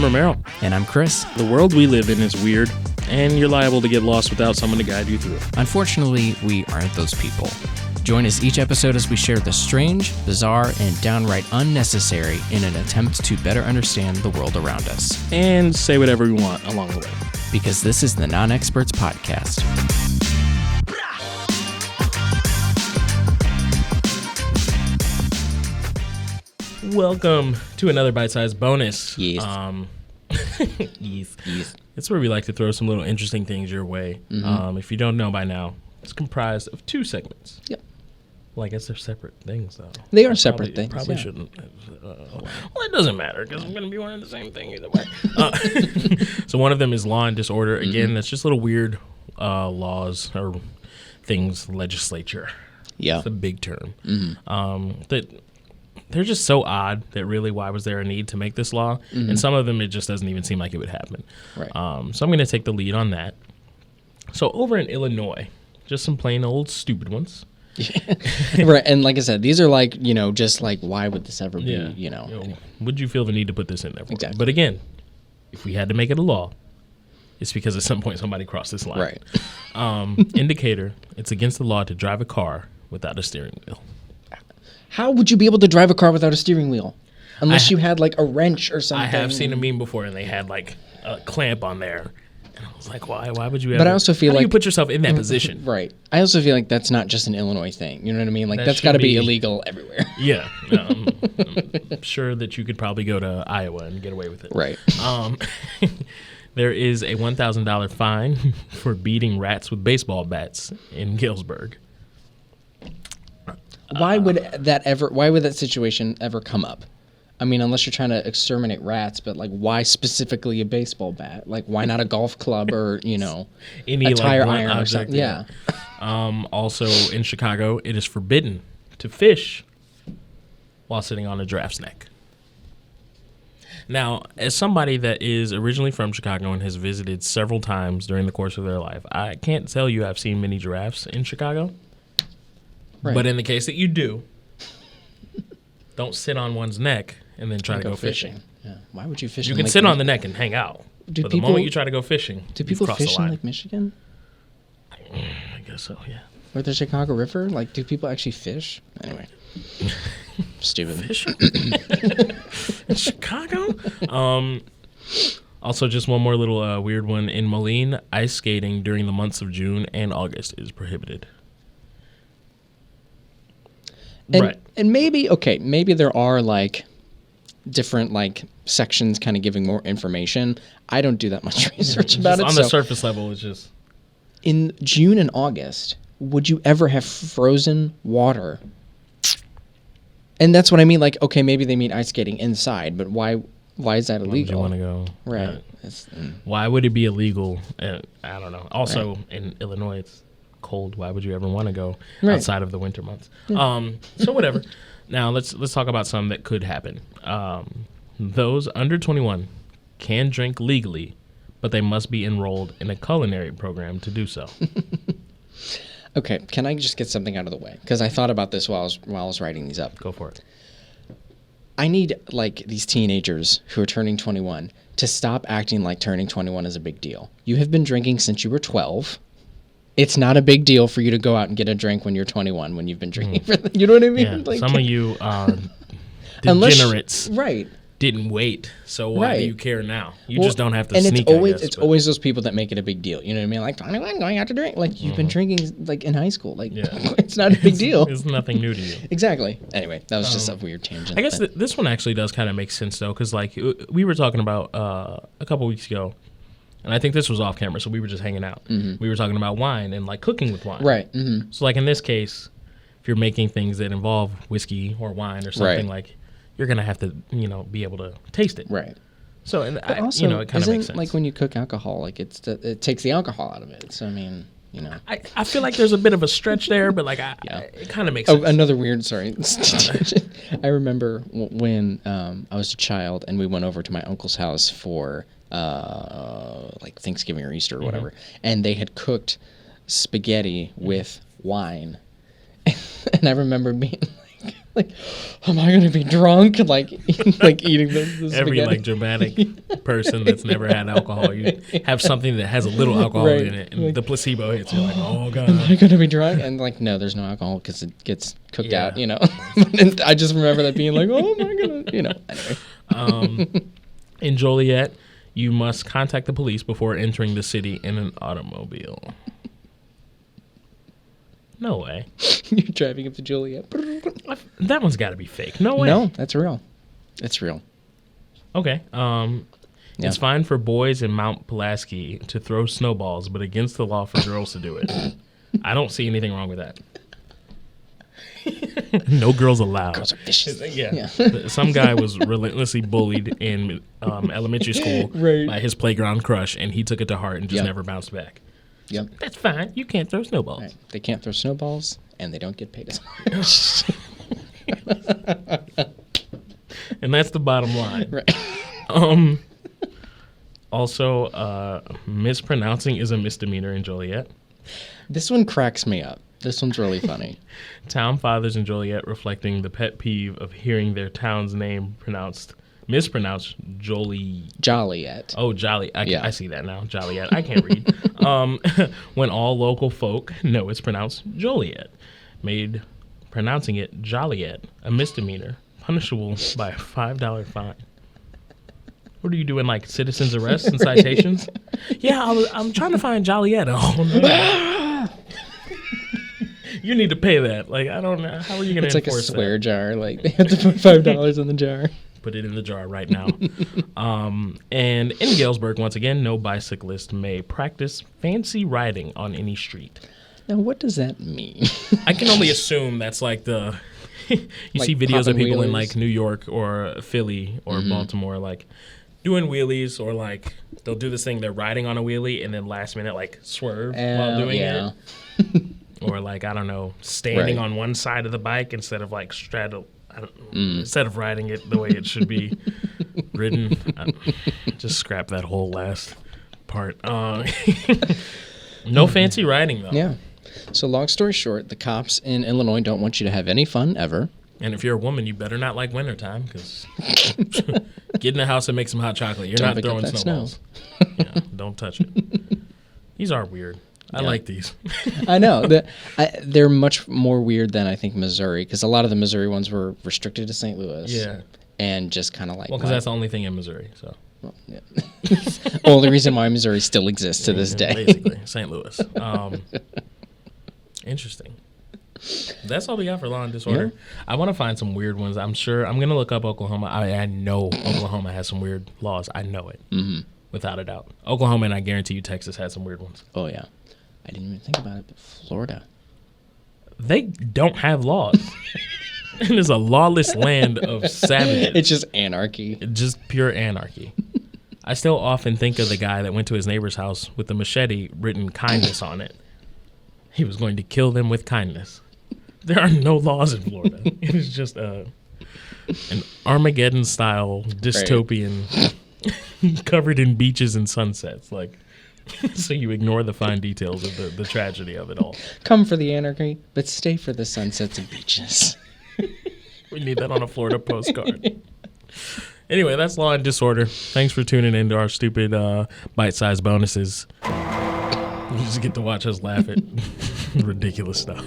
Romero. And I'm Chris. The world we live in is weird, and you're liable to get lost without someone to guide you through it. Unfortunately, we aren't those people. Join us each episode as we share the strange, bizarre, and downright unnecessary in an attempt to better understand the world around us. And say whatever we want along the way. Because this is the Non-Experts Podcast. Welcome to another BiteSize Bonus. Yes. Yes. It's where we like to throw some little interesting things your way. Mm-hmm. If you don't know by now, it's comprised of two segments. Yep. Well, I guess they're separate things, though. They are separate things. Probably yeah. shouldn't. Well, it doesn't matter because I'm going to be wearing the same thing either way. So one of them is law and disorder. Again, that's just little weird laws or things, legislature. Yeah. It's a big term. Mm-hmm. They're just so odd that really why was there a need to make this law? Mm-hmm. And some of them, it just doesn't even seem like it would happen. Right. So I'm going to take the lead on that. So over in Illinois, just some plain old stupid ones. Right, and like I said, these are like, just like, why would this ever be, Anyway. Would you feel the need to put this in there for? Exactly. But again, if we had to make it a law, it's because at some point somebody crossed this line. Right. Indicator, it's against the law to drive a car without a steering wheel. How would you be able to drive a car without a steering wheel? Unless you had like a wrench or something. I have seen a meme before, and they had like a clamp on there. And I was like, why? Why would you ever? But I also feel how do like you put yourself in that position. Right. I also feel like that's not just an Illinois thing. You know what I mean? Like that's got to be illegal everywhere. Yeah. I'm sure that you could probably go to Iowa and get away with it. Right. There is a $1,000 fine for beating rats with baseball bats in Galesburg. Why would that situation ever come up? I mean, unless you're trying to exterminate rats, but like, why specifically a baseball bat? Like, why not a golf club or any a tire like iron object, or something? Yeah. Also in Chicago, it is forbidden to fish while sitting on a giraffe's neck. Now, as somebody that is originally from Chicago and has visited several times during the course of their life, I can't tell you I've seen many giraffes in Chicago. Right. But in the case that you do, don't sit on one's neck and then try to go fishing. Yeah. Why would you fish? You can sit on the neck and hang out. But the moment you try to go fishing, do people fish in Lake Michigan? I guess so, yeah. Or the Chicago River? Like, do people actually fish? Anyway. Stupid. Fishing? In Chicago? Also, just one more little weird one. In Moline, ice skating during the months of June and August is prohibited. And maybe there are like different like sections kind of giving more information. I don't do that much research about it. On the surface level, it's just in June and August, would you ever have frozen water? And that's what I mean. Like, okay, maybe they mean ice skating inside, but why is that illegal? Why would you want to go? Right. Why would it be illegal? I don't know. Also, in Illinois, it's cold. Why would you ever want to go outside of the winter months? Yeah. So whatever. Now let's talk about some that could happen. Those under 21 can drink legally, but they must be enrolled in a culinary program to do so. Okay, can I just get something out of the way? Because I thought about this while I was writing these up. Go for it. I need like these teenagers who are turning 21 to stop acting like turning 21 is a big deal. You have been drinking since you were 12. It's not a big deal for you to go out and get a drink when you're 21 when you've been drinking for you know what I mean? Yeah, like, some of you degenerates right. didn't wait, so why do you care now? You just don't have to and sneak, it's always those people that make it a big deal. You know what I mean? Like 21 going out to drink. Like you've been drinking like in high school. Like it's not a big deal. It's nothing new to you. Exactly. Anyway, that was just a weird tangent. I guess this one actually does kind of make sense though, because like we were talking about a couple weeks ago. And I think this was off camera, so we were just hanging out. Mm-hmm. We were talking about wine and like cooking with wine. Right. Mm-hmm. So like in this case, if you're making things that involve whiskey or wine or something, like you're gonna have to be able to taste it. Right. So and also, it kind of makes sense. Like when you cook alcohol, like it takes the alcohol out of it. So I mean, I feel like there's a bit of a stretch there, but like it kind of makes sense. Another weird I remember when I was a child and we went over to my uncle's house for like Thanksgiving or Easter or whatever, and they had cooked spaghetti with wine, and I remember being Like, am I gonna be drunk? Like eating the Every spaghetti? like dramatic person that's never had alcohol, you have something that has a little alcohol Right. in it, and Like, the placebo hits. You're like, oh Am I god. gonna be drunk? And like, no, there's no alcohol because it gets cooked Yeah. out. And I just remember that being like, oh my god, Anyway. In Joliet, you must contact the police before entering the city in an automobile. No way. You're driving up to Joliet. That one's got to be fake. No way. No, that's real. It's real. Okay. Yeah. It's fine for boys in Mount Pulaski to throw snowballs, but against the law for girls to do it. I don't see anything wrong with that. No girls allowed. Girls are vicious. Yeah. Some guy was relentlessly bullied in elementary school Right. by his playground crush, and he took it to heart and just Yep. never bounced back. Yep. That's fine. You can't throw snowballs. Right. They can't throw snowballs, and they don't get paid as much. And that's the bottom line. Right. Also, mispronouncing is a misdemeanor in Joliet. This one cracks me up. This one's really funny. Town fathers in Joliet reflecting the pet peeve of hearing their town's name mispronounced Joliet. Oh, Jolly. Yeah. I see that now. Joliet. I can't read. When all local folk know it's pronounced Joliet, made pronouncing it Joliet a misdemeanor, punishable by a $5 fine. What are you doing, like citizens arrests and citations? Yeah, I'm trying to find Joliet. Oh, no. You need to pay that. Like, I don't know. How are you going to It's like a enforce swear that? jar. Like, they have to put $5 in the jar. Put it in the jar right now. And in Galesburg, once again, no bicyclist may practice fancy riding on any street. Now, what does that mean? I can only assume that's like the... you Like see videos of popping people in wheelies? like New York or Philly or Baltimore, like doing wheelies, or like they'll do this thing, they're riding on a wheelie and then last minute like swerve while doing yeah. it. Or like, I don't know, standing Right. on one side of the bike instead of like instead of riding it the way it should be ridden. Just scrap that whole last part. No fancy riding though. Yeah. So long story short, the cops in Illinois don't want you to have any fun ever. And if you're a woman, you better not like wintertime, because get in the house and make some hot chocolate. You're Don't not pick up throwing that snowballs. Yeah, don't touch it. These are weird. I Yeah. like these. I know. They're much more weird than I think Missouri, because a lot of the Missouri ones were restricted to St. Louis. Yeah. And just kind of like... Well, because that's the only thing in Missouri. So Well, yeah. Only reason why Missouri still exists to this day. basically, St. Louis. Interesting. That's all we got for law and disorder. Yeah. I want to find some weird ones. I'm sure I'm gonna look up Oklahoma. I know Oklahoma has some weird laws. I know it without a doubt. Oklahoma, and I guarantee you Texas has some weird ones. Oh, yeah. I didn't even think about it, but Florida. They don't have laws. It is a lawless land of savages. It's just anarchy. Just pure anarchy. I still often think of the guy that went to his neighbor's house with the machete written kindness on it. He was going to kill them with kindness. There are no laws in Florida. It is just an Armageddon-style dystopian covered in beaches and sunsets. Like, so you ignore the fine details of the tragedy of it all. Come for the anarchy, but stay for the sunsets and beaches. We need that on a Florida postcard. Anyway, that's Law and Disorder. Thanks for tuning into our stupid bite-sized bonuses. You just get to watch us laugh at ridiculous stuff.